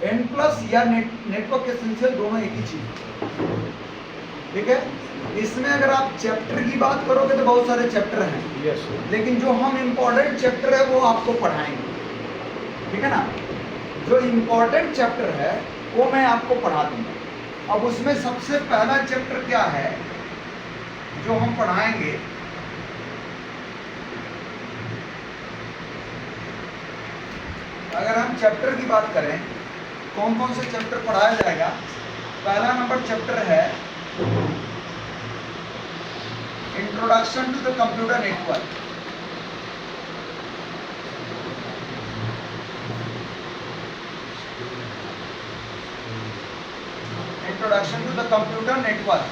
N plus या network essential दोनों एक ही चीज, ठीक है। इसमें अगर आप चैप्टर की बात करोगे तो बहुत सारे चैप्टर हैं, यस, लेकिन जो हम इम्पोर्टेंट चैप्टर है वो आपको पढ़ाएंगे, ठीक है ना। जो इम्पोर्टेंट चैप्टर है वो मैं आपको पढ़ा दूंगा। अब उसमें सबसे पहला चैप्टर क्या है जो हम पढ़ाएंगे, अगर हम चैप्टर की बात करें कौन कौन से चैप्टर पढ़ाया जाएगा। पहला नंबर चैप्टर है introduction to the computer network. Introduction to the computer network,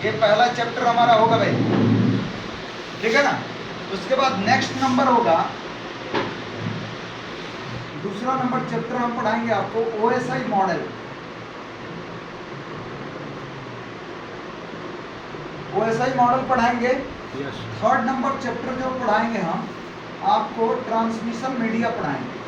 ये पहला चैप्टर हमारा होगा भाई, ठीक है ना। उसके बाद नेक्स्ट नंबर होगा, दूसरा नंबर चैप्टर हम पढ़ाएंगे आपको ओएसआई मॉडल। ओएसआई मॉडल पढ़ाएंगे। यस, थर्ड नंबर चैप्टर जो पढ़ाएंगे हम आपको ट्रांसमिशन मीडिया पढ़ाएंगे।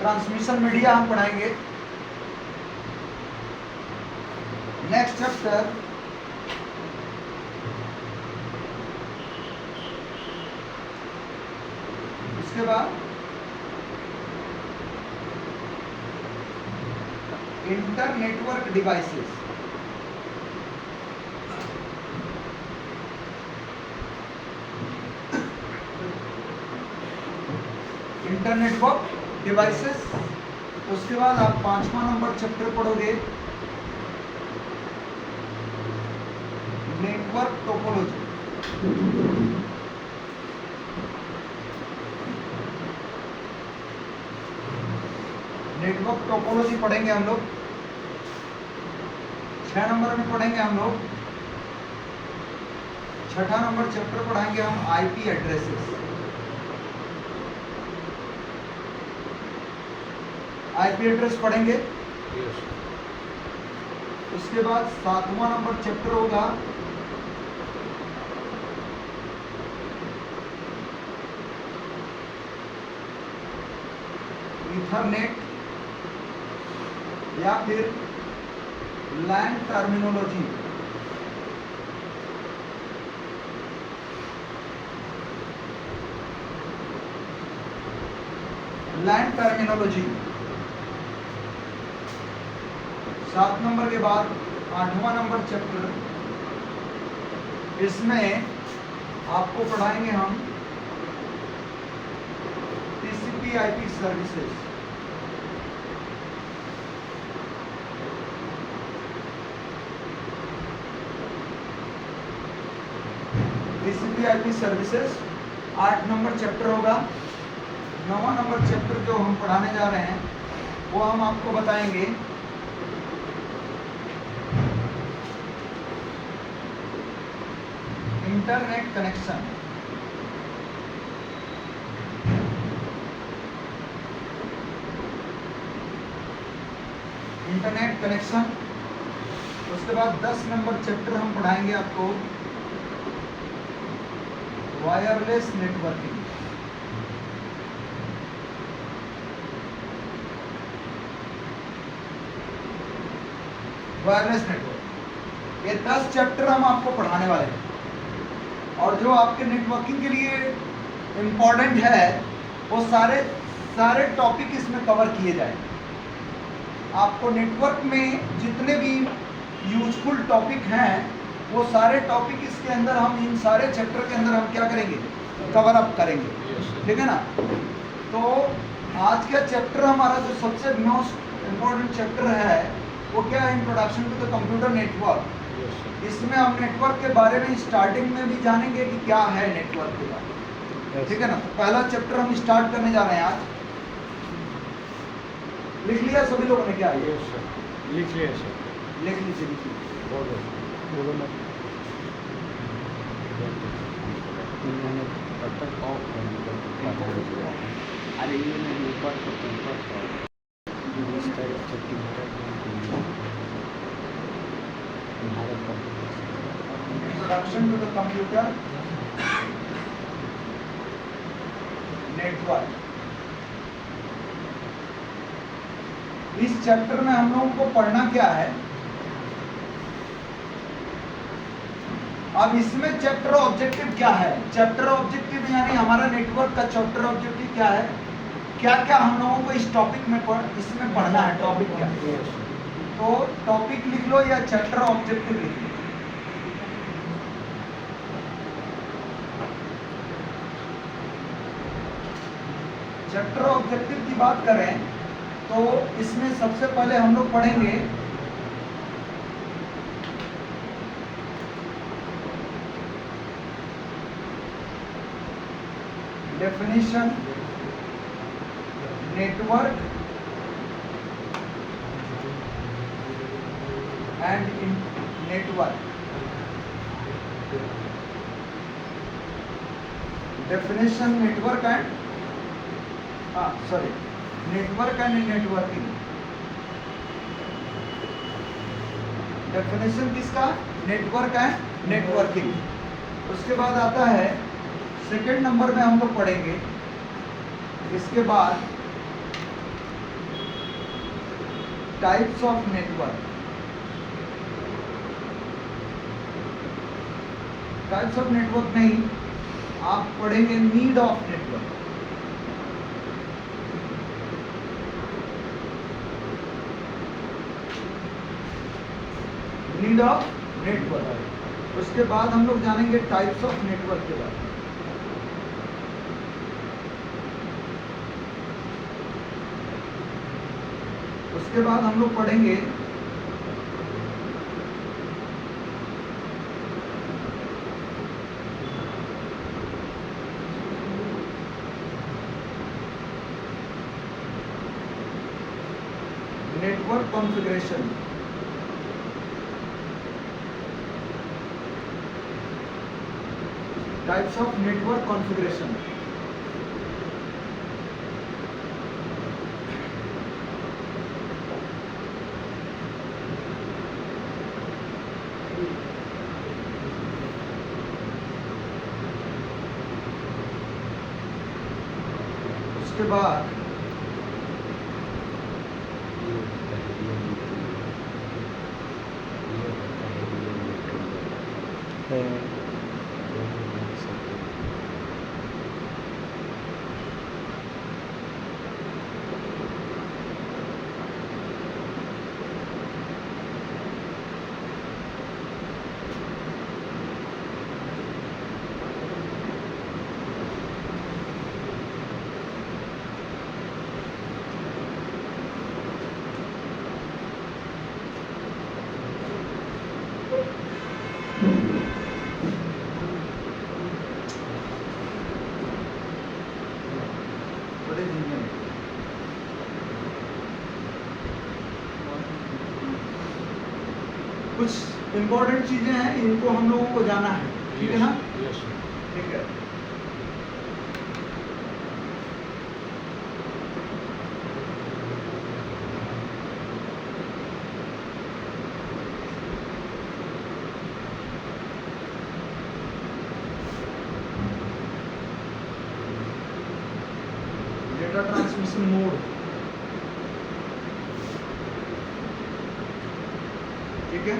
ट्रांसमिशन मीडिया हम पढ़ाएंगे। नेक्स्ट चैप्टर उसके बाद inter network devices. Inter network devices. उसके बाद आप 5वां नंबर चैप्टर पढ़ोगे नेटवर्क टोपोलॉजी। नेटवर्क टोपोलॉजी पढ़ेंगे हम लोग। 6 नंबर में पढ़ेंगे हम लोग, छठा नंबर चैप्टर पढ़ाएंगे हम आईपी एड्रेसेस। आईपी एड्रेस पढ़ेंगे। यस, उसके बाद 7वां नंबर चैप्टर होगा ईथरनेट या फिर लैन टर्मिनोलॉजी। लैन टर्मिनोलॉजी 7 नंबर के बाद 8वां नंबर चैप्टर, इसमें आपको पढ़ाएंगे हम TCP IP services. TCP IP services 8 number chapter होगा। 9वां नंबर चैप्टर जो हम पढ़ाने जा रहे हैं वो हम आपको बताएंगे इंटरनेट कनेक्शन। Internet connection. उसके बाद 10 नंबर चैप्टर हम पढ़ाएंगे आपको वायरलेस नेटवर्किंग। वायरलेस नेटवर्क, ये 10 चैप्टर हम आपको पढ़ाने वाले हैं। और जो आपके नेटवर्किंग के लिए इम्पोर्टेंट है वो सारे टॉपिक इसमें कवर किए जाएंगे। आपको नेटवर्क में जितने भी यूजफुल टॉपिक हैं वो सारे टॉपिक इसके अंदर, हम इन सारे चैप्टर के अंदर हम क्या करेंगे, कवर अप करेंगे, ठीक है ना। तो आज का चैप्टर हमारा जो सबसे मोस्ट इम्पोर्टेंट चैप्टर है वो क्या है, introduction to the computer network. इसमें हम नेटवर्क के बारे में स्टार्टिंग में भी जानेंगे कि क्या है नेटवर्क के बारे में, ठीक है ना। तो पहला चैप्टर हम स्टार्ट करने जा रहे हैं आज। लिख लिया सभी लोगों ने क्या है? लिख लिया सर, लिख लीजिए। बोलो ना, तब तक ऑफ अरे ये नहीं ऊपर Bharat introduction to the computer network. इस चैप्टर में हम लोगों को पढ़ना क्या है? अब इसमें चैप्टर ऑब्जेक्टिव क्या है? चैप्टर ऑब्जेक्टिव यानी हमारा नेटवर्क का चैप्टर ऑब्जेक्टिव क्या है? क्या क्या हम लोगों को इस टॉपिक में इसमें पढ़ना है? टॉपिक क्या है? तो टॉपिक लिख लो या चैप्टर ऑब्जेक्टिव लिख लो। चैप्टर ऑब्जेक्टिव की बात करें तो इसमें सबसे पहले हम लोग पढ़ेंगे definition, network and network. Definition, network and network and networking. Definition किसका? Network and networking. उसके बाद आता है सेकंड नंबर में हम लोग पढ़ेंगे, इसके बाद types of network. Types of network नहीं, आप पढ़ेंगे need of network. Need of network. उसके बाद हम लोग जानेंगे टाइप्स ऑफ नेटवर्क के बारे में। उसके बाद हम लोग पढ़ेंगे network configuration. Types of network configuration. उसके बाद कुछ इंपॉर्टेंट चीजें हैं, इनको हम लोगों को जाना है, ठीक है ना? ठीक है। डेटा ट्रांसमिशन मोड, ठीक है।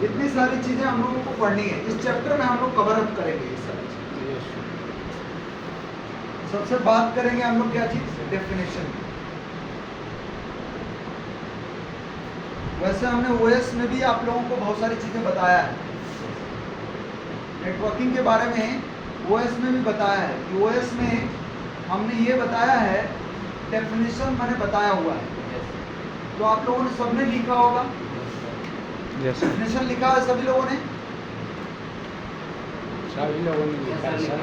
इतनी सारी चीजें हम लोगों को पढ़नी है, इस चैप्टर में हम लोग कवर अप करेंगे ये सारी चीजें। सबसे बात करेंगे हम लोग क्या चीज? डेफिनेशन। वैसे हमने ओएस में भी आप लोगों को बहुत सारी चीजें बताया है, नेटवर्किंग के बारे में ओएस में भी बताया है कि ओएस में हमने ये बताया है, डेफिनेशन मैंने बताया हुआ है, तो आप लोगों ने सबने लिखा होगा। डेफिनेशन लिखा है सभी लोगों ने? सभी लोगों ने लिखा है सर,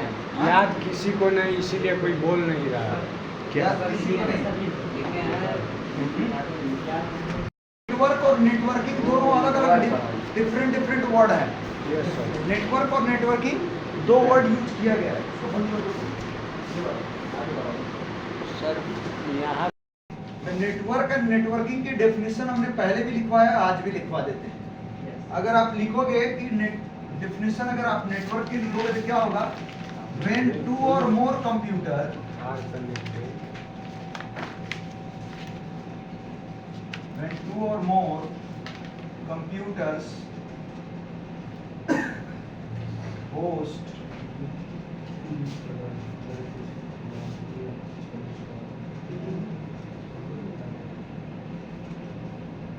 याद किसी को नहीं, इसीलिए कोई बोल नहीं रहा। क्या किसी को नहीं? नेटवर्क और नेटवर्किंग दोनों अलग अलग डिफरेंट वर्ड है। नेटवर्क और नेटवर्किंग दो वर्ड यूज किया गया है। सर यहाँ नेटवर्क एंड नेटवर्किंग की डेफिनेशन हमने पहले भी लिखवाया, आज भी लिखवा देते हैं। अगर आप लिखोगे कि डेफिनेशन अगर आप नेटवर्क की लिखोगे तो क्या होगा? व्हेन टू और मोर computer are connected when two or more computers host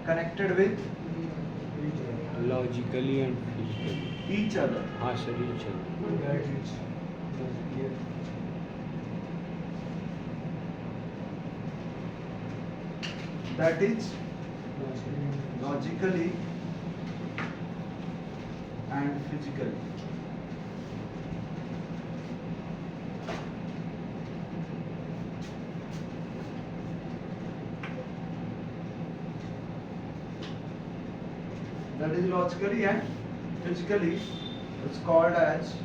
connected with logically and physically. each other. हाँ sir, each other. That is logically and physically. That is logically and physically. It's called as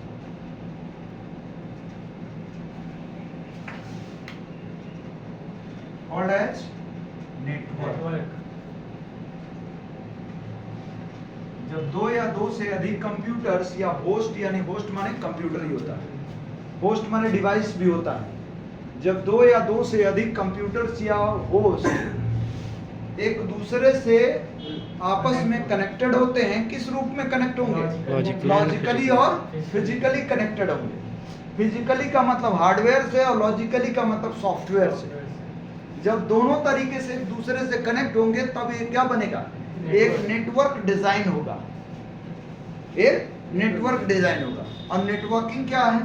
network. जब दो या दो से अधिक computers या host, यानी host माने कंप्यूटर ही होता है, होस्ट माने डिवाइस भी होता है। जब दो या दो से अधिक कंप्यूटर्स या होस्ट एक दूसरे से आपस में कनेक्टेड होते हैं, किस रूप में कनेक्ट होंगे? लॉजिकली और फिजिकली कनेक्टेड होंगे। फिजिकली का मतलब हार्डवेयर से और लॉजिकली का मतलब सॉफ्टवेयर से। जब दोनों तरीके से एक दूसरे से कनेक्ट होंगे तब ये क्या बनेगा? एक नेटवर्क डिजाइन होगा, एक नेटवर्क डिजाइन होगा। और नेटवर्किंग क्या है?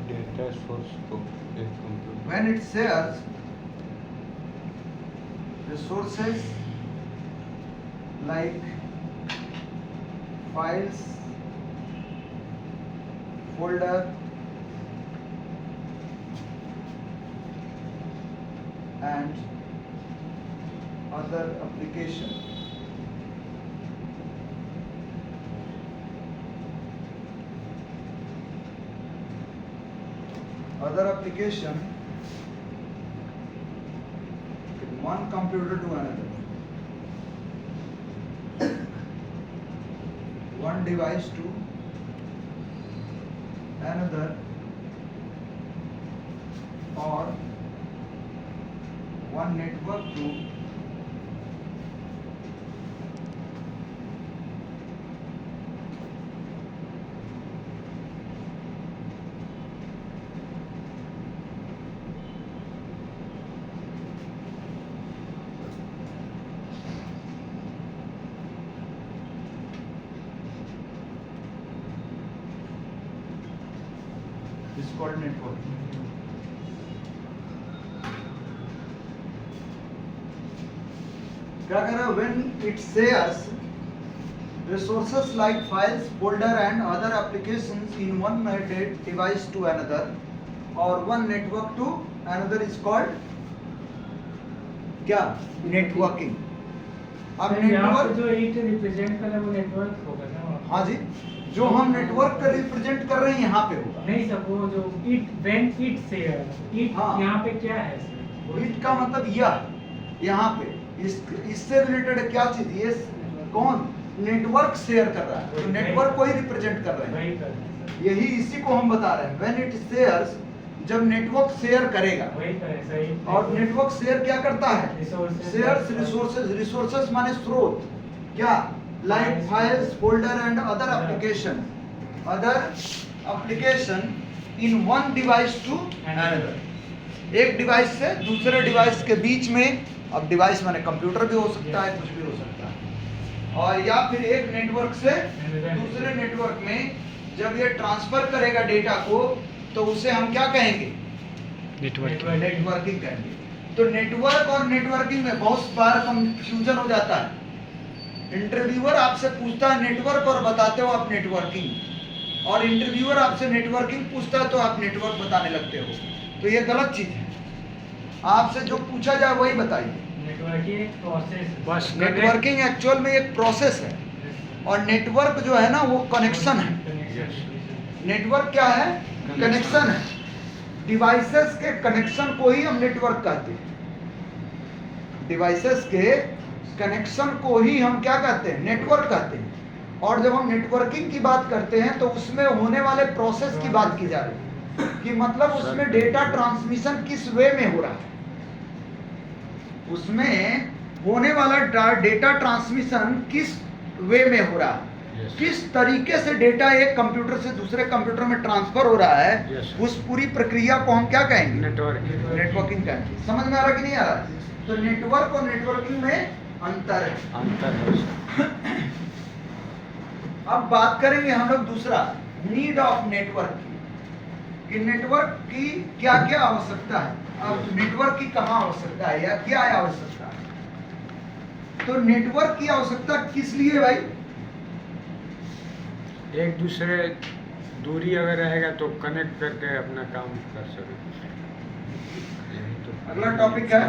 डेटा सोर्स को एक computer When it shares resources like files, folder and other application, one computer to another, one device to another, or one network to is called network. क्या कह रहा है? When it shares resources like files, folder and other applications in one device to another or one network to another is called क्या? Networking. अब network जो it represent कर रहा है वो नेटवर्क होगा ना? हाँ जी, जो हम नेटवर्क का रिप्रेजेंट कर रहे हैं यहाँ पे होगा। नहीं सर, वो जो it when it share, it हाँ। यहाँ पे क्या है सर? इट का मतलब यह यहाँ पे इससे रिलेटेड क्या चीज? ये कौन नेटवर्क शेयर कर रहा है, तो नेटवर्क को ही रिप्रेजेंट कर रहे हैं। वही कर रहे हैं सर। यही इसी को हम बता रहे हैं। व्हेन इट शेयर्स, जब नेटवर्क शेयर करेगा। वही करें सही। और नेटवर्क शेयर क्या करता है? Resources। Shares resources. रिसोर्सेज माने स्रोत, क्या? Like files, folder and other application, in one device to another. एक डिवाइस से दूसरे डिवाइस के बीच में, अब डिवाइस माने कंप्यूटर भी हो सकता है, कुछ भी हो सकता है, और या फिर एक नेटवर्क से दूसरे नेटवर्क में जब ये ट्रांसफर करेगा डेटा को, तो उसे हम क्या कहेंगे? नेटवर्किंग कहेंगे। तो नेटवर्क और नेटवर्किंग में बहुत बार कंफ्यूजन हो जाता है। इंटरव्यूअर आपसे पूछता है नेटवर्क और बताते हो आप नेटवर्किंग, और इंटरव्यूअर आपसे नेटवर्किंग पूछता है तो आप नेटवर्क बताने लगते हो, तो ये गलत चीज है। आपसे जो पूछा जाए वही बताइए। नेटवर्किंग एक प्रोसेस है। बस नेटवर्किंग एक्चुअल में एक प्रोसेस है। और नेटवर्क जो है ना वो कनेक्शन है। नेटवर्क क्या है? कनेक्शन है। डिवाइसेस के कनेक्शन को ही हम नेटवर्क कहते हैं। डिवाइसेस के कनेक्शन को ही हम क्या कहते हैं? नेटवर्क कहते हैं। और जब हम नेटवर्किंग की बात करते हैं तो उसमें होने वाले प्रोसेस की बात की जा रही है कि मतलब उसमें डेटा ट्रांसमिशन किस वे में हो रहा है, उसमें होने वाला डेटा ट्रांसमिशन किस वे में हो रहा है, किस तरीके से डेटा एक कंप्यूटर से दूसरे कंप्यूटर में ट्रांसफर हो रहा है, उस पूरी प्रक्रिया को हम क्या कहेंगे? नेटवर्किंग कहेंगे। समझ में आ रहा कि नहीं आ रहा? तो नेटवर्क और नेटवर्किंग में अंतर है। अब बात करेंगे हम लोग दूसरा, नीड ऑफ नेटवर्क कि नेटवर्क की क्या क्या आवश्यकता है। अब नेटवर्क की कहाँ आवश्यकता है या क्या आवश्यकता है? तो नेटवर्क की आवश्यकता किस लिए भाई? एक दूसरे दूरी अगर रहेगा तो कनेक्ट करके अपना काम कर सके। अगला टॉपिक है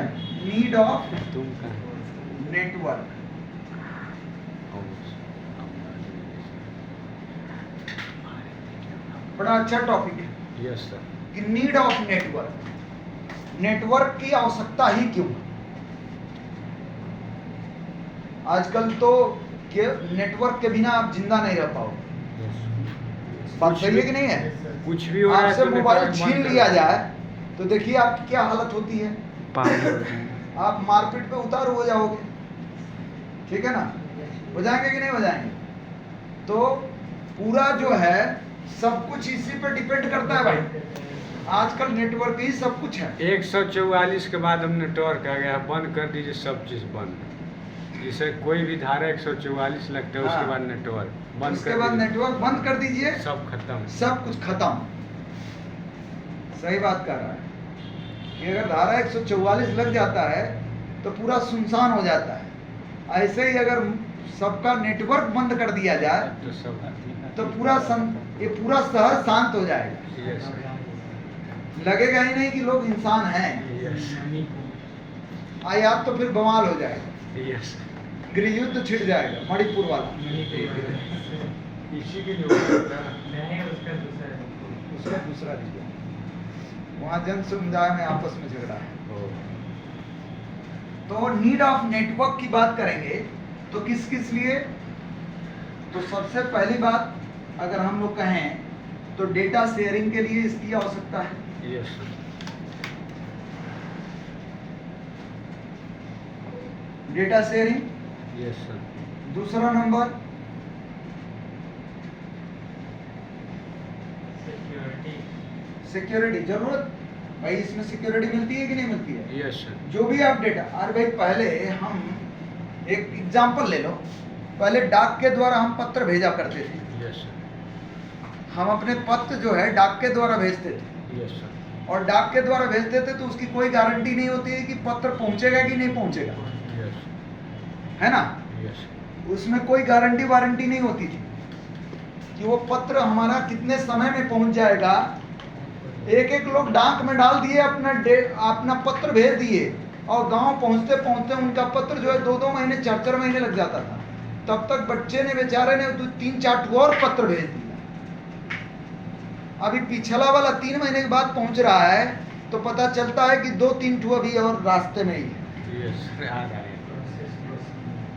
नीड ऑफ नेटवर्क। बड़ा अच्छा टॉपिक है। Yes sir. कि नीड ऑफ नेटवर्क, नेटवर्क की आवश्यकता ही क्यों? आजकल तो नेटवर्क के बिना आप जिंदा नहीं रह पाओगे। बात सही है कि नहीं है? कुछ भी हो रहा है आपसे तो मोबाइल नेटवर्क छीन बंद लिया कर। जाए तो देखिए आपकी क्या हालत होती है। आप मारपीट पे उतार हो जाओगे, ठीक है ना? हो जाएंगे कि नहीं हो जाएंगे? तो पूरा जो है सब कुछ इसी पे डिपेंड करता है भाई। आजकल नेटवर्क ही सब कुछ है। 144 के बाद हम नेटवर्क आ गया, बंद कर दीजिए सब चीज बंद। जिसे कोई भी धारा 144 लगता है उसके हाँ। बाद नेटवर्क बंद उसके कर बाद दीजिए। नेटवर्क बंद कर दीजिए, सब खत्म। सब कुछ खत्म। सही बात कर रहा है कि अगर धारा 144 लग जाता है तो पूरा सुनसान हो जाता है। ऐसे ही अगर सबका नेटवर्क बंद कर दिया जाए तो सब तो ये पूरा शहर शांत हो जाएगा। यस लगेगा ही नहीं कि लोग इंसान हैं। यस याद तो फिर बवाल हो जाएगा, यस। गृह युद्ध छिड़ जाएगा, मणिपुर वाला। इसी के लिए होता है। नहीं, उसका दूसरा है। उसका दूसरा रीजन, वहाँ जन समुदाय में आपस में झगड़ा है। तो नीड ऑफ नेटवर्क की बात करेंगे तो किस किस लिए? तो सबसे पहली बात अगर हम लोग कहें तो डेटा शेयरिंग के लिए इसकी आवश्यकता है। Yes data sharing. Yes sir. दूसरा नंबर सिक्योरिटी। सिक्योरिटी। जरूरत भाई, इसमें सिक्योरिटी मिलती है कि नहीं मिलती है? Yes sir. जो भी आप डेटा, अरे भाई पहले हम एक एग्जांपल ले लो, पहले डाक के द्वारा हम पत्र भेजा करते थे। Yes sir. हम अपने पत्र जो है डाक के द्वारा भेजते थे, यस सर। और डाक के द्वारा भेजते थे तो उसकी कोई गारंटी नहीं होती है कि पत्र पहुंचेगा कि नहीं पहुंचेगा, यस है ना? यस। उसमें कोई गारंटी वारंटी नहीं होती थी कि वो पत्र हमारा कितने समय में पहुंच जाएगा। एक एक लोग डाक में डाल दिए, अपना पत्र भेज दिए, और गांव पहुंचते पहुंचते उनका पत्र जो है 2-2 महीने 4-4 महीने लग जाता था। तब तक बच्चे ने बेचारे ने 3-4 और पत्र भेज दिया। अभी पिछला वाला 3 महीने के बाद पहुंच रहा है तो पता चलता है कि 2-3 ठो अभी और रास्ते में ही है, यस आ रहा है।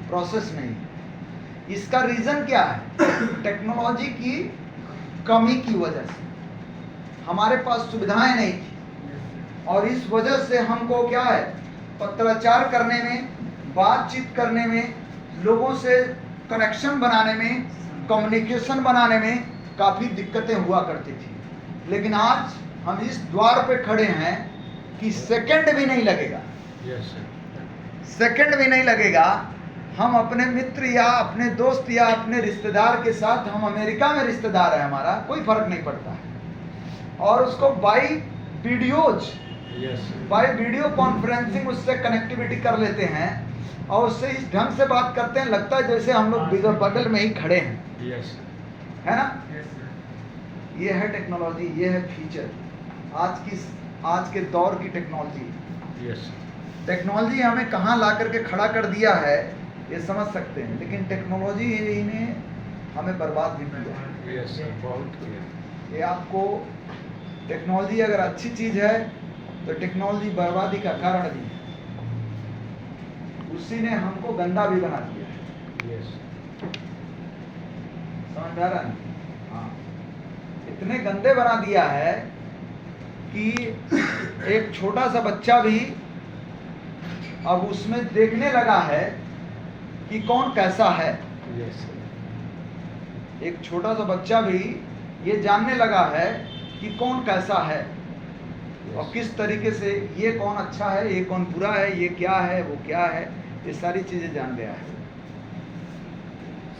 प्रोसेस में ही। इसका रीजन क्या है? टेक्नोलॉजी की कमी की वजह से हमारे पास सुविधाएं नहीं थी, और इस वजह से हमको क्या है, पत्राचार करने में, बातचीत करने में, लोगों से कनेक्शन बनाने में, कम्युनिकेशन बनाने में काफ़ी दिक्कतें हुआ करती थी। लेकिन आज हम इस द्वार पे खड़े हैं कि सेकंड भी नहीं लगेगा, यस सर। सेकंड भी नहीं लगेगा, हम अपने मित्र या अपने दोस्त या अपने रिश्तेदार के साथ, हम अमेरिका में रिश्तेदार है हमारा, कोई फर्क नहीं पड़ता है, और उसको by videos, yes by video conferencing उससे कनेक्टिविटी कर लेते हैं, और उससे इस ढंग से बात करते हैं, लगता है जैसे हम लोग बगल में ही खड़े हैं, यस है ना? Yes, sir. ये है टेक्नोलॉजी, ये है फीचर आज के दौर की टेक्नोलॉजी। यस हमें कहाँ ला करके खड़ा कर दिया है ये समझ सकते हैं, लेकिन टेक्नोलॉजी ने हमें बर्बाद भी किया। यस सर, बहुत किया। ये आपको टेक्नोलॉजी अगर अच्छी चीज है तो टेक्नोलॉजी बर्बादी का कारण भी है। उसी ने हमको गंदा भी बना दिया है। यस समझ में आ रहा है? हाँ, इतने गंदे बना दिया है कि एक छोटा सा बच्चा भी अब उसमें देखने लगा है कि कौन कैसा है। यस सर, एक छोटा सा बच्चा भी ये जानने लगा है कि कौन कैसा है और किस तरीके से, ये कौन अच्छा है, ये कौन बुरा है, ये क्या है, वो क्या है, ये सारी चीजें जान गया है।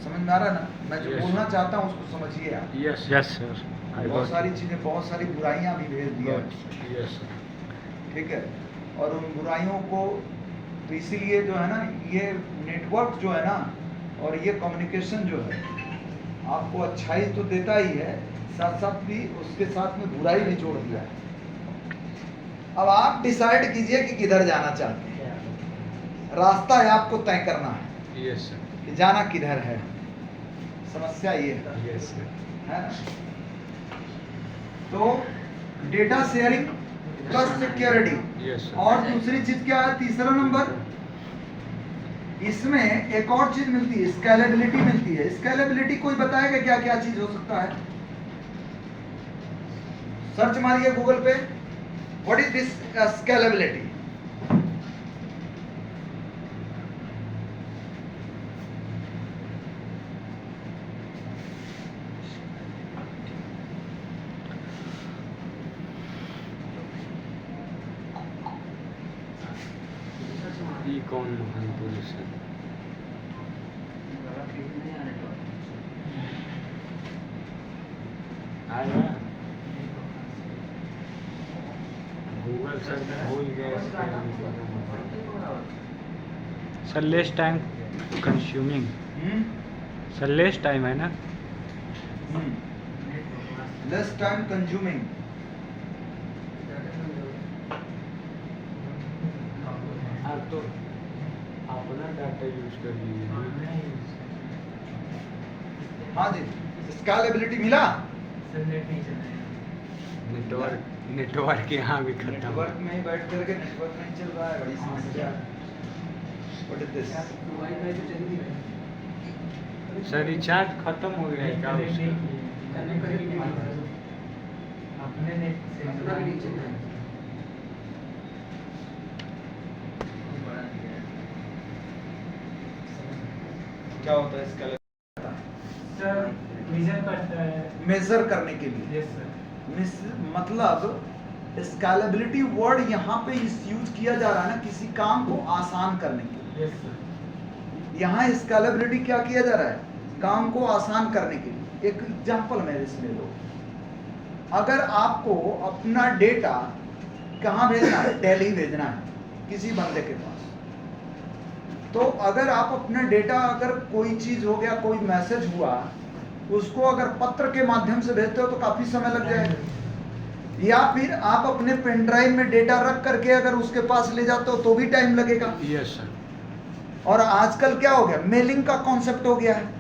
समझ में आ रहा है ना? मैं जो Yes. बोलना चाहता हूँ उसको समझिए आप। यस यस सर, बहुत सारी चीजें, बहुत सारी बुराइयां भी भेज दिया है। यस सर, ठीक है, और उन बुराइयों को तो इसीलिए जो है ना, ये नेटवर्क जो है ना और ये कम्युनिकेशन जो है आपको अच्छाई तो देता ही है, साथ साथ भी उसके साथ में बुराई भी जोड़ दिया है। अब आप डिसाइड कीजिए कि किधर जाना चाहते हैं। रास्ता है आपको तय करना है यस सर, कि जाना किधर है। समस्या ये है, यस सर, है ना? तो data sharing plus security, yes sir, और दूसरी चीज क्या है, तीसरा नंबर, इसमें एक और चीज मिलती है, स्केलेबिलिटी मिलती है। स्केलेबिलिटी कोई बताएगा क्या क्या चीज हो सकता है? सर्च मारिए गूगल पे, व्हाट इज दिस स्केलेबिलिटी। ये कौन महान पुरुष है? आया गूगल सर भूल गए sir less time consuming, sir less time है ना? Less time consuming. आप तो अपना डाटा यूज कर लीजिए। हाँ जी, स्केलेबिलिटी मिला। नेटवर्क यहाँ भी खत्म। नेटवर्क में ही बैठ करके नेटवर्क नहीं चल रहा है, बड़ी समस्या। What is this? Sir recharge खत्म हो गया है क्या उसका? अपने नेट से क्या होता है स्केलेबिलिटी? सर मेजर करता है। मेजर करने के लिए। Yes sir. मतलब स्केलेबिलिटी वर्ड यहाँ पे यूज किया जा रहा है ना, किसी काम को आसान करने के लिए। Yes sir. यहाँ स्केलेबिलिटी क्या किया जा रहा है? काम को आसान करने के लिए। एक एग्जांपल मेरे से ले लो, अगर आपको अपना डेटा कहाँ भेजना है, दिल्ली भेजना है किसी बंदे के पास, तो अगर आप अपना डेटा, अगर कोई चीज हो गया, कोई मैसेज हुआ, उसको अगर पत्र के माध्यम से भेजते हो तो काफी समय लग जाएगा। या फिर आप अपने पेन ड्राइव में डेटा रख करके अगर उसके पास ले जाते हो तो भी टाइम लगेगा। Yes sir. और आजकल क्या हो गया, मेलिंग का कॉन्सेप्ट हो गया है।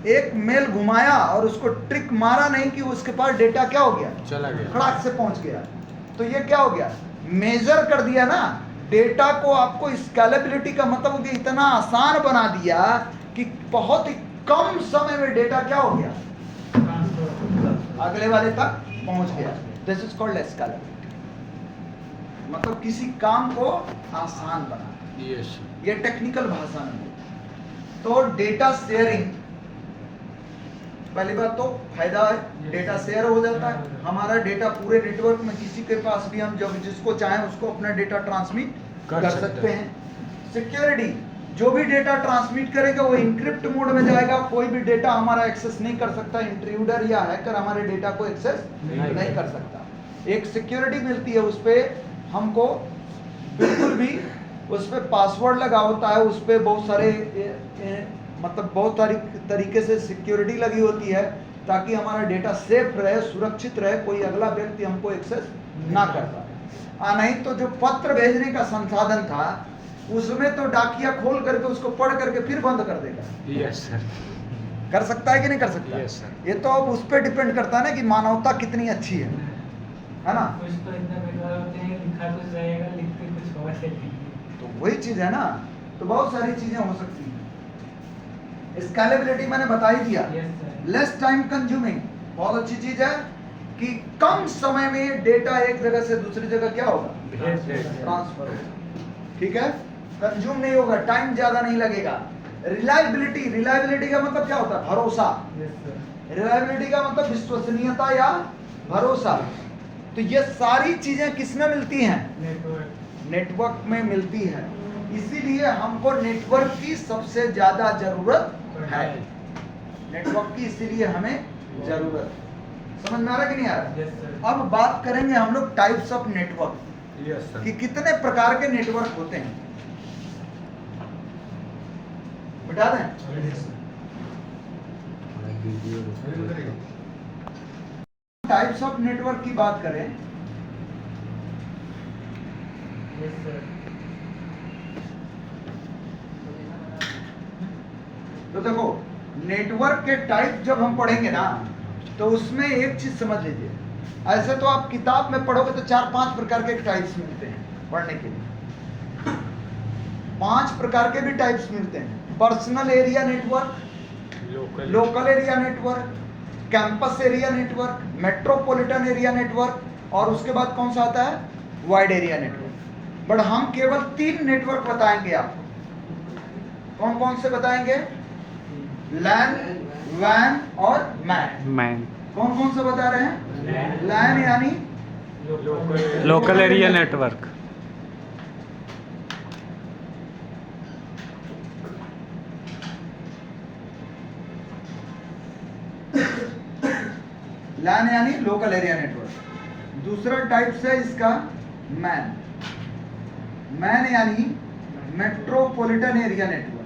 एक मेल घुमाया और उसको ट्रिक मारा नहीं कि उसके पास डेटा क्या हो गया, चला गया, खड़ाक से पहुंच गया। तो ये क्या हो गया, मेजर कर दिया ना डेटा को। आपको स्केलेबिलिटी का मतलब कि इतना आसान बना दिया कि बहुत ही कम समय में डेटा क्या हो गया, अगले वाले तक पहुंच गया। दिस इज कॉल्ड स्केलेबिलिटी, मतलब किसी काम को आसान बना। यस ये टेक्निकल भाषा में। तो डेटा शेयरिंग, पहली बात तो फायदा है, डेटा शेयर हो जाता है। हमारा डेटा पूरे नेटवर्क में किसी के पास भी, हम जब जिसको चाहें उसको अपना डेटा ट्रांसमिट कर सकते हैं। सिक्योरिटी, जो भी डेटा ट्रांसमिट करेगा वो इंक्रिप्ट मोड में जाएगा, कोई भी डेटा हमारा एक्सेस नहीं कर सकता, इंट्रूडर या हैकर हमारे डेटा को एक्सेस नहीं कर सकता। एक सिक्योरिटी मिलती है, उस पर हमको बिल्कुल भी, उस पर पासवर्ड लगा होता है, उस पर बहुत सारे मतलब बहुत सारी तरीके से सिक्योरिटी लगी होती है ताकि हमारा डेटा सेफ रहे, सुरक्षित रहे, कोई अगला व्यक्ति हमको एक्सेस ना कर पाए। नहीं तो जो पत्र भेजने का संसाधन था उसमें तो डाकिया खोल करके उसको पढ़ करके फिर बंद कर देगा। Yes sir. कर सकता है कि नहीं कर सकता? Yes, sir. ये तो अब उस पर डिपेंड करता है ना कि मानवता कितनी अच्छी है ना? कुछ तो इतना बेकार होते हैं, लिखा कुछ रहेगा, लिखते कुछ और रहेगी। तो वही चीज है ना, तो बहुत सारी चीजें हो सकती हैं। स्केलेबिलिटी मैंने बता ही दिया। Yes, sir. Less time consuming, बहुत अच्छी चीज है कि कम समय में डेटा एक जगह से दूसरी जगह क्या होगा, भेज देते हैं। ट्रांसफर होगा। ठीक है, कंज्यूम नहीं होगा, टाइम ज्यादा नहीं लगेगा। रिलायबिलिटी, रिलायबिलिटी का मतलब क्या होता है, भरोसा। Yes, sir. रिलायबिलिटी का मतलब विश्वसनीयता या भरोसा। तो ये सारी चीजें किसमें मिलती हैं, Network. नेटवर्क में मिलती है। इसीलिए हमको नेटवर्क की सबसे ज्यादा जरूरत है, नेटवर्क की इसीलिए हमें जरूरत है। समझ में आ रहा है कि नहीं आ रहा? Yes, sir. अब बात करेंगे हम लोग types of network yes sir. कि कितने प्रकार के नेटवर्क होते हैं। बिठा दें, टाइप्स ऑफ नेटवर्क की बात करें Yes, sir. तो देखो, नेटवर्क के टाइप जब हम पढ़ेंगे ना, तो उसमें एक चीज समझ लीजिए। ऐसे तो आप किताब में पढ़ोगे तो 4-5 प्रकार के टाइप्स मिलते हैं पढ़ने के लिए, 5 प्रकार के भी टाइप्स मिलते हैं। Personal area network, local area network, campus area network, metropolitan area network, और उसके बाद कौन सा आता है, वाइड एरिया नेटवर्क। बट हम केवल 3 नेटवर्क बताएंगे आपको। कौन कौन से बताएंगे, लैन, वैन और मैन। मैन। कौन कौन से बता रहे हैं, लैन यानी लोकल एरिया नेटवर्क। लैन यानी लोकल एरिया नेटवर्क। दूसरा टाइप है इसका मैन, मैन यानी metropolitan area network.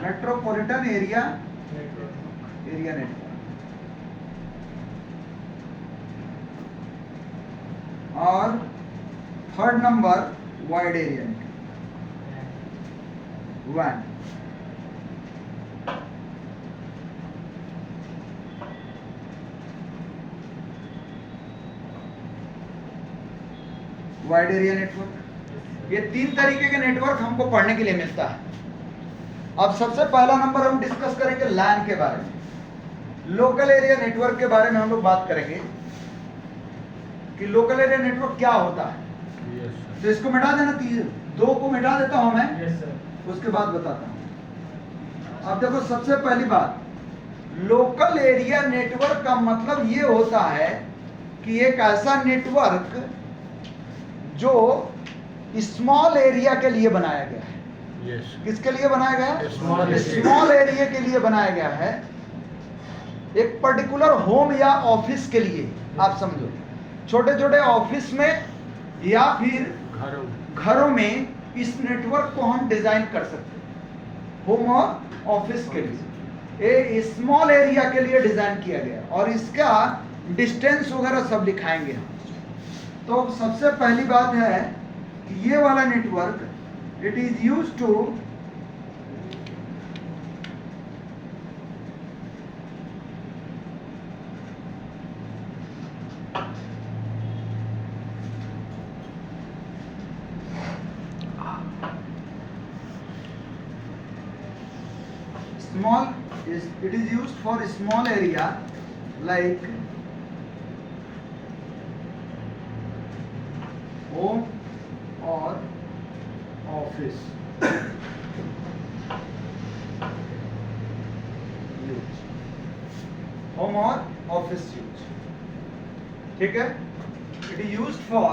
Metropolitan area network. और third number wide area network, वैन। Wide area network. ये 3 तरीके के नेटवर्क हमको पढ़ने के लिए मिलता है। अब सबसे पहला नंबर हम डिस्कस करेंगे लैन के बारे में। लोकल एरिया नेटवर्क के बारे में हम लोग बात करेंगे कि लोकल एरिया नेटवर्क क्या होता है। तो इसको मिटा देना, 2 को मिटा देता हूं मैं, Yes, sir. उसके बाद बताता हूं। अब देखो, सबसे पहली बात, लोकल एरिया नेटवर्क का मतलब ये होता है कि एक ऐसा नेटवर्क जो स्मॉल एरिया के लिए बनाया गया है। यस। किसके लिए बनाया गया है, Small area। स्मॉल एरिया के लिए बनाया गया है, एक पर्टिकुलर होम या ऑफिस के लिए। आप समझो, छोटे छोटे ऑफिस में या फिर घरों में इस नेटवर्क को हम डिजाइन कर सकते हैं, होम और ऑफिस के लिए। ये स्मॉल एरिया के लिए डिजाइन किया गया, और इसका डिस्टेंस वगैरह सब दिखाएंगे हम। तो सबसे पहली बात है कि ये वाला network, it is used to it is used for a small area like home or office use, home or office use। ठीक है, it is used for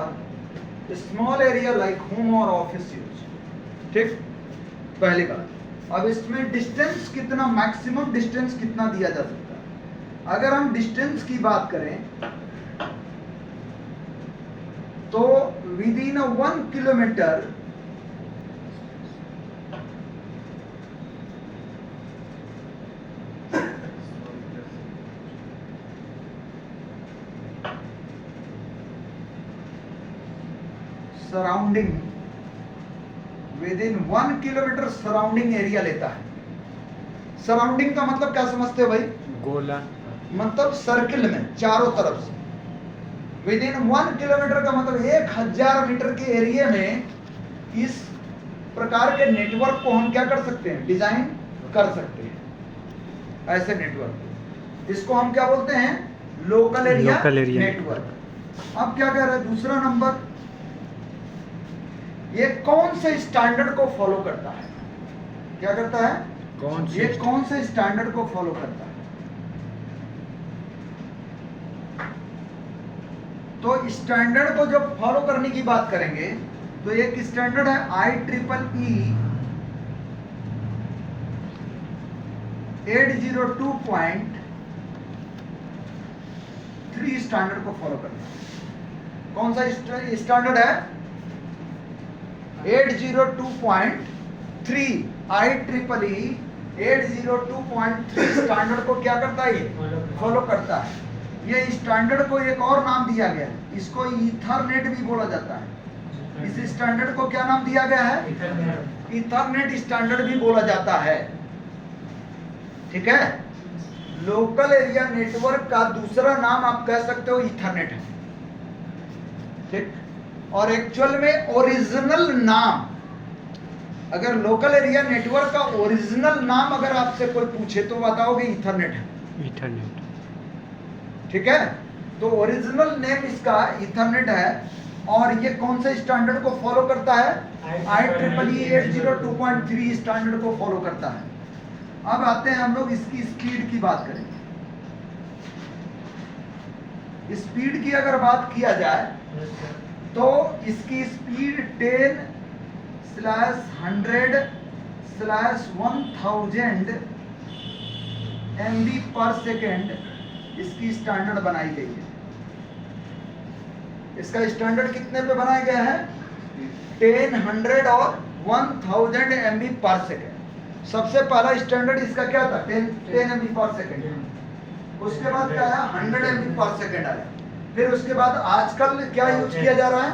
a small area like home or office use। ठीक, पहली बात। अब इसमें distance कितना, maximum distance कितना दिया जा सकता है। अगर हम डिस्टेंस की बात करें तो with in 1 kilometre surrounding with in 1 kilometre surrounding area लेता है। सराउंडिंग का मतलब क्या समझते हो भाई? गोला। मतलब सर्किल में चारों तरफ से। विद इन 1 किलोमीटर का मतलब 1000 मीटर के एरिया में इस प्रकार के नेटवर्क को हम क्या कर सकते हैं? डिजाइन कर सकते हैं। ऐसे नेटवर्क, इसको हम क्या बोलते हैं? Local area network. अब क्या कह रहा है दूसरा नंबर, ये कौन से स्टैंडर्ड को फॉलो करता है? क्या करता है? ये कौन से स्टैंडर्ड को फॉलो करता है? तो स्टैंडर्ड को जब फॉलो करने की बात करेंगे तो एक स्टैंडर्ड है IEEE 802.3 स्टैंडर्ड को फॉलो करना है। कौन सा स्टैंडर्ड है? 802.3 IEEE 802.3 स्टैंडर्ड को क्या करता है? ये फॉलो करता है। ये स्टैंडर्ड को एक और नाम दिया गया है, इसको ईथरनेट भी बोला जाता है। इस स्टैंडर्ड को क्या नाम दिया गया है? ईथरनेट स्टैंडर्ड भी बोला जाता है। ठीक है, लोकल एरिया नेटवर्क का दूसरा नाम आप कह सकते हो ईथरनेट है। ठीक, और एक्चुअल में ओरिजिनल नाम, अगर लोकल एरिया नेटवर्क का ओरिजिनल नाम अगर आपसे कोई पूछे तो बताओगे ईथरनेट है। ईथरनेट। ठीक है, तो ओरिजिनल नेम इसका ईथरनेट है। और ये कौन से स्टैंडर्ड को फॉलो करता है? IEEE 802.3 स्टैंडर्ड को फॉलो करता है। अब आते हैं हम लोग इसकी स्पीड की बात करेंगे। स्पीड की अगर बात किया जाए तो इसकी स्पीड 10/100/1000 MB पर सेकेंड इसकी स्टैंडर्ड बनाई गई है। इसका स्टैंडर्ड कितने पे बनाया गया है? 10, 100 और 1000 MB पर सेकेंड। सबसे पहला स्टैंडर्ड इसका क्या था? 10 MB पर सेकेंड। उसके बाद क्या आया? 100 MB पर सेकेंड आया। फिर उसके बाद आजकल क्या यूज किया जा रहा है?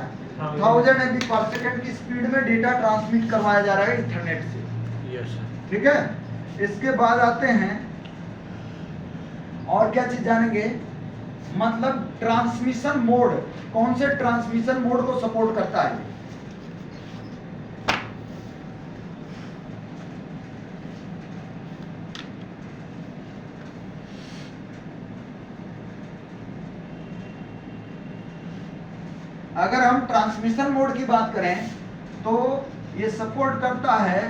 1000 MB पर सेकेंड की स्पीड में डेटा ट्रांसमिट करवाया जा रहा है इंटरनेट से। Yes sir. ठीक है, इसके बाद आते हैं और क्या चीज जानेंगे? मतलब ट्रांसमिशन मोड, कौन से ट्रांसमिशन मोड को सपोर्ट करता है? अगर हम ट्रांसमिशन मोड की बात करें तो ये सपोर्ट करता है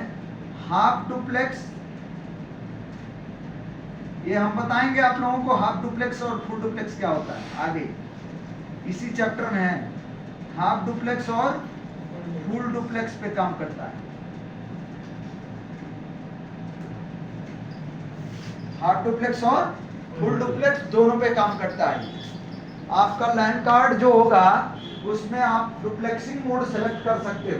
हाफ डुप्लेक्स। ये हम बताएंगे आप लोगों को हाफ डुप्लेक्स और फुल डुप्लेक्स क्या होता है आगे, इसी चैप्टर में है। हाफ डुप्लेक्स और फुल डुप्लेक्स पे काम करता है। हाफ डुप्लेक्स और फुल डुप्लेक्स दोनों पे काम करता है। आपका लैन कार्ड जो होगा उसमें आप डुप्लेक्सिंग मोड सेलेक्ट कर सकते हो।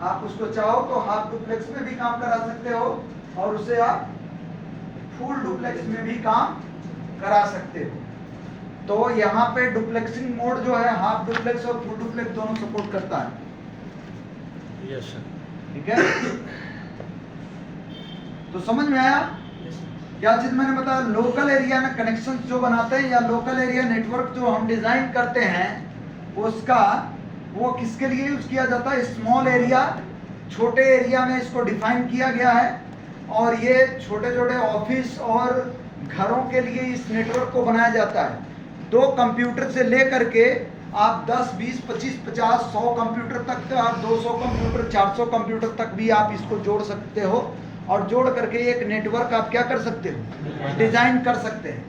आप उसको चाहो तो हाफ डुप्लेक्स में भी काम करा सकते हो और उसे आप फुल डुप्लेक्स में भी काम करा सकते हो। तो यहाँ पे डुप्लेक्सिंग मोड जो है हाफ डुप्लेक्स और फुल डुप्लेक्स दोनों सपोर्ट करता है। Yes sir. ठीक है, तो समझ में आया क्या चीज मैंने बताया? लोकल एरिया में कनेक्शन जो बनाते हैं या लोकल एरिया नेटवर्क जो हम डिजाइन करते हैं उसका वो किसके लिए यूज किया जाता है? स्मॉल एरिया, छोटे एरिया में इसको डिफाइन किया गया है। और ये छोटे छोटे ऑफिस और घरों के लिए इस नेटवर्क को बनाया जाता है। 2 कंप्यूटर से लेकर के आप 10, 20, 25, 50, 100 कंप्यूटर तक, आप 200 कंप्यूटर, 400 कंप्यूटर तक भी आप इसको जोड़ सकते हो और जोड़ करके एक नेटवर्क आप क्या कर सकते हो? डिजाइन कर सकते हैं।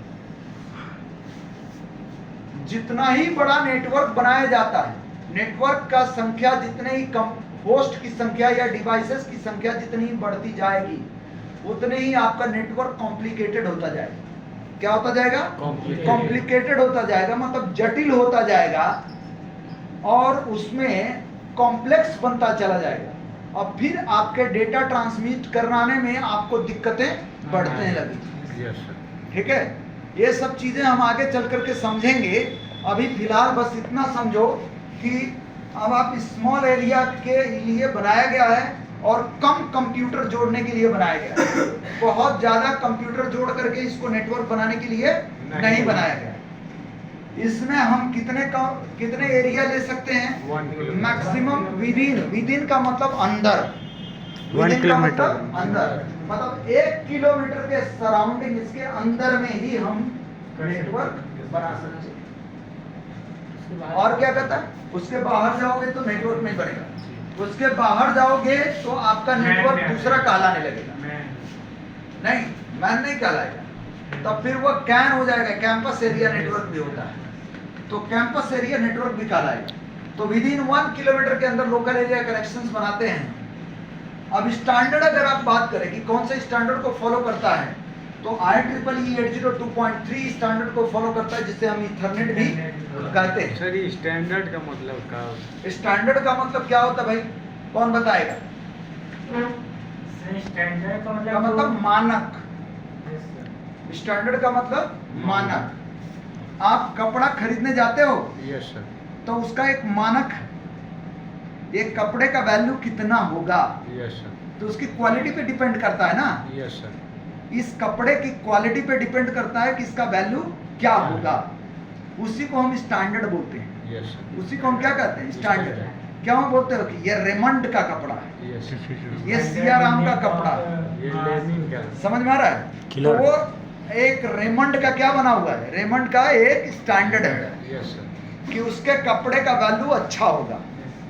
जितना ही बड़ा नेटवर्क बनाया जाता है, नेटवर्क का संख्या जितने ही कम, होस्ट की संख्या या डिवाइसेस की संख्या जितनी बढ़ती जाएगी उतने ही आपका नेटवर्क कॉम्प्लिकेटेड होता जाएगा। क्या होता जाएगा? कॉम्प्लिकेटेड होता जाएगा, मतलब जटिल होता जाएगा और उसमें कॉम्प्लेक्स बनता चला जाएगा और फिर आपके डेटा ट्रांसमिट कराने में आपको दिक्कतें बढ़ने लगेगी। Yes sir. ठीक है, ये सब चीजें हम आगे चल करके समझेंगे। अभी फिलहाल बस इतना समझो कि अब आप स्मॉल एरिया के लिए बनाया गया है और कम कंप्यूटर जोड़ने के लिए बनाया गया है। बहुत ज्यादा कंप्यूटर जोड़ करके इसको नेटवर्क बनाने के लिए नहीं बनाया गया है। इसमें हम कितने एरिया ले सकते हैं? 1 किलोमीटर। मैक्सिमम विदिन का मतलब अंदर, 1 Within का किलोमीटर। मतलब अंदर, मतलब 1 किलोमीटर के सराउंडिंग, इसके अंदर में ही हम नेटवर्क बना सकते हैं। उसके बाद और क्या कहता है? उसके बाहर जाओगे तो नेटवर्क नहीं बनेगा, उसके बाहर जाओगे तो आपका नेटवर्क दूसरा कहलाने लगेगा। नहीं, मैन नहीं कहलाएगा, तब फिर वो कैन हो जाएगा, कैंपस एरिया नेटवर्क भी होता है, तो कैंपस एरिया नेटवर्क भी कहलाएगा। तो विदिन 1 किलोमीटर के अंदर लोकल एरिया कनेक्शंस बनाते हैं। अब स्टैंडर्ड अगर आप बात करें कि कौन से स्टैंडर्ड को फॉलो करता है, तो IEEE 802.3 स्टैंडर्ड को फॉलो करता है, जिसे हम ईथरनेट भी कहते हैं। सर ये स्टैंडर्ड का मतलब क्या? स्टैंडर्ड का मतलब क्या होता है भाई, कौन बताएगा? स्टैंडर्ड का का मतलब मानक। Yes, sir. स्टैंडर्ड का मतलब मानक। आप कपड़ा खरीदने जाते हो यस सर। तो उसका एक मानक है, एक कपड़े का वैल्यू कितना होगा, यस सर। तो उसकी क्वालिटी पे डिपेंड करता है ना। Yes sir. इस कपड़े की क्वालिटी पे डिपेंड करता है कि इसका वैल्यू क्या होगा, उसी को हम स्टैंडर्ड बोलते हैं। Yes sir. उसी को हम क्या कहते हैं? स्टैंडर्ड। क्यों बोलते हो कि ये रेमंड का कपड़ा है, यस सर। ये सियाराम का कपड़ा, ये लेनिन का। समझ में आ रहा है? तो खिलौना। वो एक रेमंड का क्या बना हुआ है? रेमंड का एक स्टैंडर्ड है यस सर। कि उसके कपड़े का वैल्यू अच्छा होगा।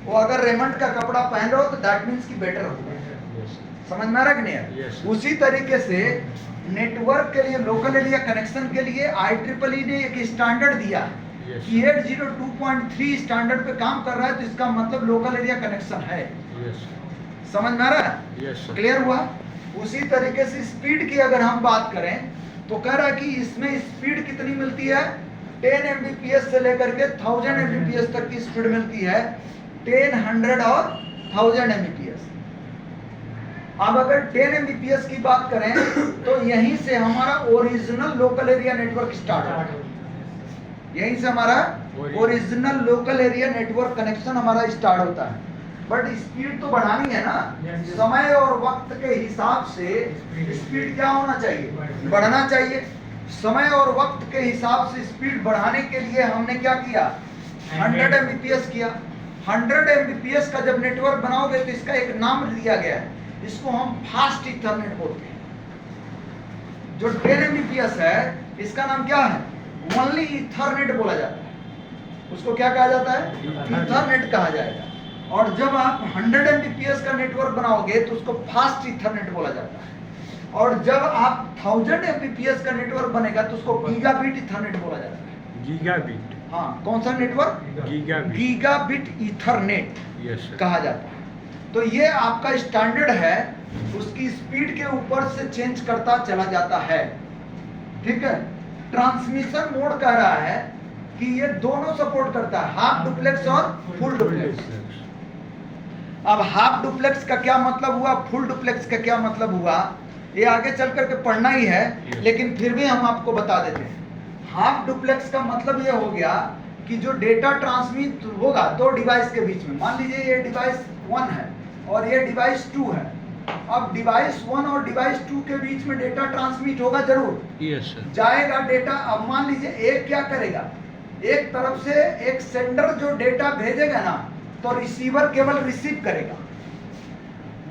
वो अगर रेमंड का कपड़ा पहन रहे हो तो दैट मीन्स कि बेटर होगा। Yes sir. समझ में आ रहा है कि नहीं है? Yes. उसी तरीके से नेटवर्क के लिए, लोकल एरिया कनेक्शन के लिए IEEE ने एक स्टैंडर्ड दिया है Yes. कि 802.3 स्टैंडर्ड पे काम कर रहा है, तो इसका मतलब लोकल एरिया कनेक्शन है। Yes sir. समझ में आ रहा है? Yes sir. क्लियर हुआ? उसी तरीके से स्पीड की अगर हम बात करें तो कह रहा है कि इसमें स्पीड कितनी मिलती है? 10 Mbps से लेकर के 1000 Mbps तक की स्पीड मिलती है। 10, 100 और 1000 Mbps। अब अगर 10 Mbps की बात करें तो यहीं से हमारा original local area network start होता है। यहीं से हमारा original local area network connection हमारा स्टार्ट होता है। बट स्पीड तो बढ़ानी है ना, Yes. समय और वक्त के हिसाब से स्पीड क्या होना चाहिए? बढ़ना चाहिए। समय और वक्त के हिसाब से स्पीड बढ़ाने के लिए हमने क्या किया? 100 Mbps किया। 100 Mbps का जब नेटवर्क बनाओगे तो इसका एक नाम दिया गया है, इसको हम फास्ट ईथरनेट बोलते हैं। जो 10 Mbps है इसका नाम क्या है? ओनली ईथरनेट बोला जाता है। उसको क्या कहा जाता है? ईथरनेट कहा जाएगा। और जब आप 100 Mbps का नेटवर्क बनाओगे तो उसको फास्ट ईथरनेट बोला जाता है। और जब आप 1000 Mbps का नेटवर्क बनेगा तो उसको गीगाबिट ईथरनेट बोला जाता है। गीगाबिट। हाँ, कौन सा network? Gigabit. Gigabit Ethernet yes sir. कहा जाता है। तो ये आपका स्टैंडर्ड है, उसकी स्पीड के ऊपर से चेंज करता चला जाता है। ठीक है? ट्रांसमिशन मोड कह रहा है कि ये दोनों सपोर्ट करता है, हाफ डुप्लेक्स और फुल डुप्लेक्स। अब हाफ डुप्लेक्स का क्या मतलब हुआ, फुल डुप्लेक्स का क्या मतलब हुआ, ये आगे चल करके पढ़ना ही है, लेकिन फिर भी हम आपको बता देते हैं। हाफ डुप्लेक्स का मतलब ये हो गया कि जो डेटा ट्रांसमिट होगा दो डिवाइस के बीच में, मान लीजिए ये डिवाइस 1 है और ये डिवाइस 2 है। अब डिवाइस 1 और डिवाइस 2 के बीच में डेटा ट्रांसमिट होगा जरूर, यस सर। जाएगा डेटा। अब मान लीजिए एक क्या करेगा, एक तरफ से एक सेंडर जो डेटा भेजेगा ना, तो रिसीवर केवल रिसीव करेगा।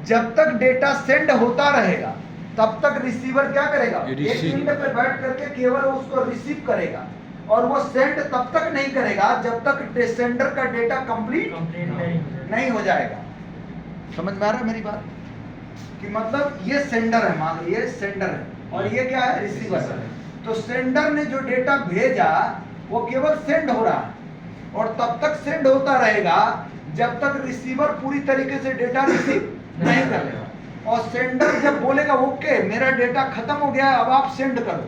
जब तक डेटा सेंड होता रहेगा तब तक रिसीवर क्या करेगा? एक मिनट पे बैठ करके केवल उसको रिसीव करेगा, और वो सेंड तब तक नहीं करेगा जब तक सेंडर का डेटा कंप्लीट नहीं हो जाएगा। समझ में आ रहा है मेरी बात? कि मतलब ये सेंडर है, मान लो ये सेंडर है और ये क्या है? रिसीवर है। तो सेंडर ने जो डेटा भेजा वो केवल सेंड हो रहा है, और तब तक सेंड होता रहेगा जब तक रिसीवर पूरी तरीके से डेटा रिसीव नहीं कर लेगा। और सेंडर जब बोलेगा ओके मेरा डेटा खत्म हो गया है, अब आप सेंड करो,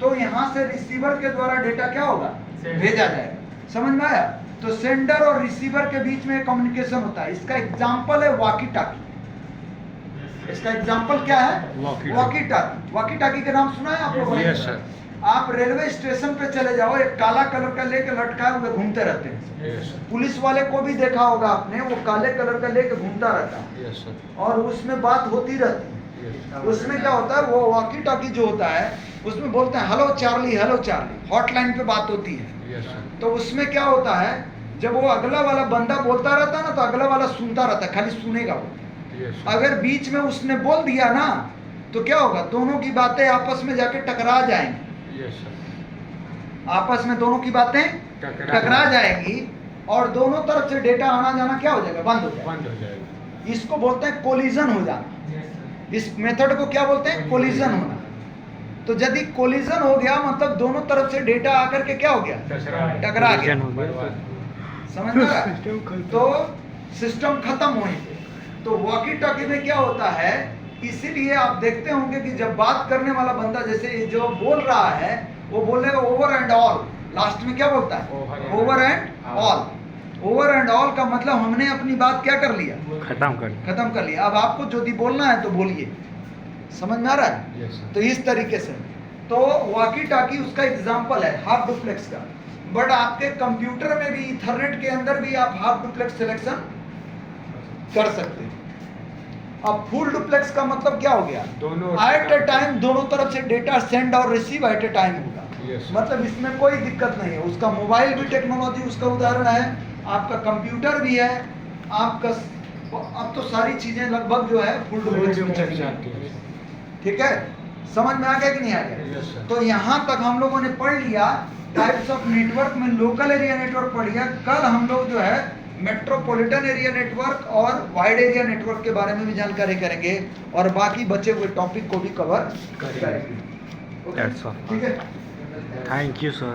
तो यहाँ से रिसीवर के द्वारा डेटा क्या होगा? भेजा जाएगा। समझ में आया? तो सेंडर और रिसीवर के बीच में कम्युनिकेशन होता है। इसका एग्जांपल है वॉकी टाकी। इसका एग्जांपल क्या है? वॉकी वॉकी टाकी। वॉकी टाकी का नाम सुना है आप लोगों ने? Yes sir. आप रेलवे स्टेशन पे चले जाओ, एक काला कलर का लेके लटकाए हुए घूमते रहते हैं। यस सर, पुलिस वाले को भी देखा होगा आपने, वो काले कलर का लेके घूमता रहता है यस सर, और उसमें बात होती रहती है। यस उसमें क्या होता है, वो वॉकी टॉकी जो होता है उसमें बोलते हैं hello Charlie, hello Charlie, hotline पे बात होती है। यस सर, तो उसमें क्या होता है, जब वो अगला वाला बंदा बोलता रहता है ना, तो अगला वाला सुनता रहता है, खाली सुनेगा वो। यस सर, अगर बीच में उसने बोल दिया ना, तो क्या होगा, दोनों की बातें आपस में जाके टकरा जाएंगी। यस सर, आपस में दोनों की बातें टकरा जाएंगी और दोनों तरफ से डेटा आना जाना क्या हो जाएगा, बंद हो जाएगा। बंद हो जाएगा। इसको बोलते हैं कोलिजन हो जाना। Yes sir. इस मेथड को क्या बोलते हैं, कोलिजन होना। तो यदि कोलिजन हो गया मतलब दोनों तरफ से डेटा आकर के क्या हो गया, टकरा गया। Collision हो गया। बर्बाद। समझ में आ रहा है? तो सिस्टम खत्म होंगे। तो वॉकी टॉकी में क्या होता है, इसीलिए आप देखते होंगे कि जब बात करने वाला बंदा जैसे जो बोल रहा है वो बोलेगा ओवर एंड ऑल, लास्ट में क्या बोलता है, over and all. Over and all का मतलब हमने अपनी बात क्या कर लिया, खत्म कर लिया। अब आपको जो भी बोलना है तो बोलिए। समझ में आ रहा है? यस सर, तो इस तरीके से तो वॉकी टॉकी उसका एग्जांपल है हाफ डुप्लेक्स का। बट आपके कंप्यूटर में भी ईथरनेट के अंदर भी आप हाफ डुप्लेक्स सिलेक्शन कर सकते हैं। अब फुल डुप्लेक्स का मतलब क्या हो गया, दोनों एट ए टाइम दोनों तरफ से डेटा सेंड और रिसीव एट ए टाइम होगा। यस सर, मतलब इसमें कोई दिक्कत नहीं है। उसका मोबाइल भी टेक्नोलॉजी उसका उदाहरण है, आपका कंप्यूटर भी है, आपका अब तो सारी चीजें लगभग जो है फुल डुप्लेक्स में चली जाती जाती है। है। ठीक है, समझ में आ गया कि नहीं आ गया? यस सर, तो यहाँ तक हम लोगों ने पढ़ लिया टाइप्स ऑफ नेटवर्क में। लोकल एरिया नेटवर्क पढ़ लिया। कल हम लोग जो है मेट्रोपॉलिटन एरिया नेटवर्क और वाइड एरिया नेटवर्क के बारे में भी जानकारी करेंगे और बाकी बचे हुए टॉपिक को भी कवर करेंगे। That's all. ठीक है, Thank you, sir.